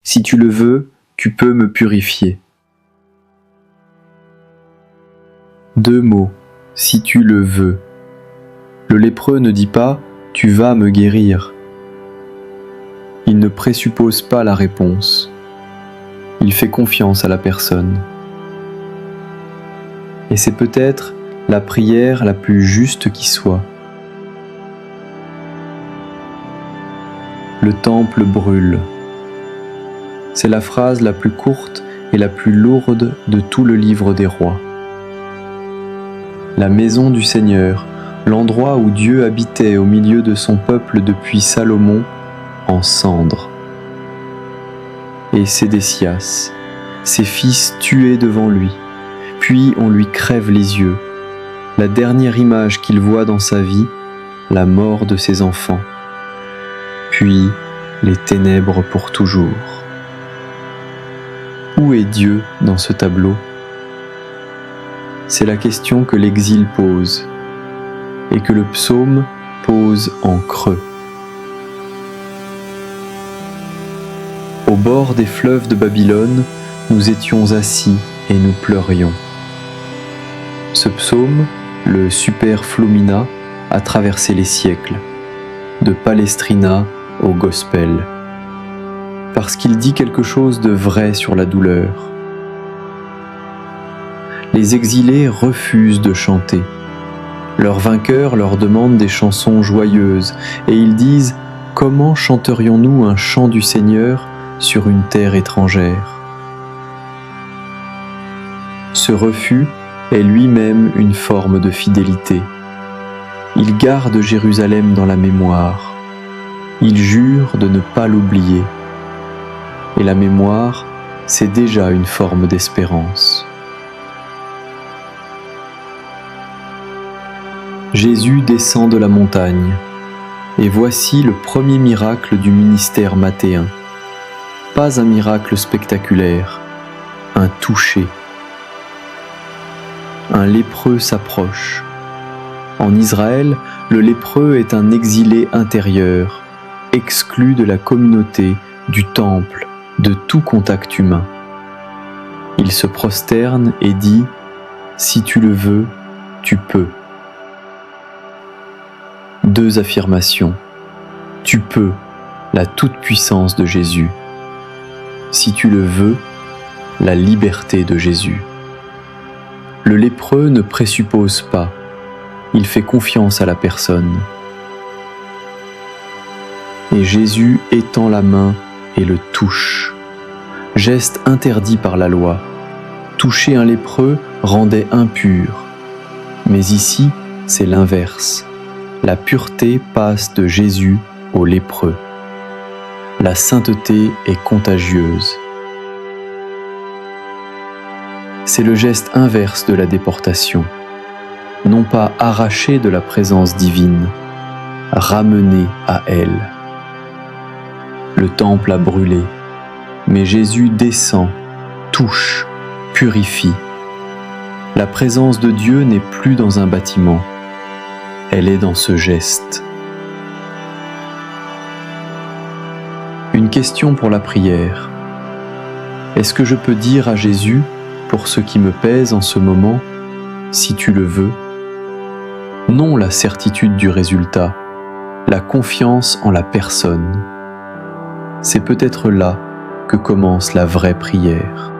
Si tu le veux, tu peux me purifier. 2 mots, si tu le veux. Le lépreux ne dit pas « tu vas me guérir ». Il ne présuppose pas la réponse. Il fait confiance à la personne. Et c'est peut-être la prière la plus juste qui soit. Le temple brûle. C'est la phrase la plus courte et la plus lourde de tout le livre des rois. La maison du Seigneur, l'endroit où Dieu habitait au milieu de son peuple depuis Salomon, en cendres. Et Sédécias, ses fils tués devant lui, puis on lui crève les yeux, la dernière image qu'il voit dans sa vie, la mort de ses enfants, puis les ténèbres pour toujours. Où est Dieu dans ce tableau ? C'est la question que l'exil pose et que le psaume pose en creux. Au bord des fleuves de Babylone, nous étions assis et nous pleurions. Ce psaume, le Super Flumina, a traversé les siècles, de Palestrina au Gospel, parce qu'il dit quelque chose de vrai sur la douleur. Les exilés refusent de chanter. Leurs vainqueurs leur demandent des chansons joyeuses et ils disent « Comment chanterions-nous un chant du Seigneur sur une terre étrangère ?» Ce refus est lui-même une forme de fidélité. Il garde Jérusalem dans la mémoire. Il jure de ne pas l'oublier. Et la mémoire, c'est déjà une forme d'espérance. Jésus descend de la montagne, et voici le premier miracle du ministère mathéen. Pas un miracle spectaculaire, un toucher. Un lépreux s'approche. En Israël, le lépreux est un exilé intérieur, exclu de la communauté, du temple, de tout contact humain. Il se prosterne et dit « Si tu le veux, tu peux ». 2 affirmations. Tu peux, la toute-puissance de Jésus. Si tu le veux, la liberté de Jésus. Le lépreux ne présuppose pas, il fait confiance à la personne. Et Jésus étend la main et le touche. Geste interdit par la loi. Toucher un lépreux rendait impur. Mais ici, c'est l'inverse. La pureté passe de Jésus au lépreux. La sainteté est contagieuse. C'est le geste inverse de la déportation. Non pas arraché de la présence divine, ramené à elle. Le temple a brûlé, mais Jésus descend, touche, purifie. La présence de Dieu n'est plus dans un bâtiment. Elle est dans ce geste. Une question pour la prière. Est-ce que je peux dire à Jésus, pour ce qui me pèse en ce moment, si tu le veux? Non la certitude du résultat, la confiance en la personne. C'est peut-être là que commence la vraie prière.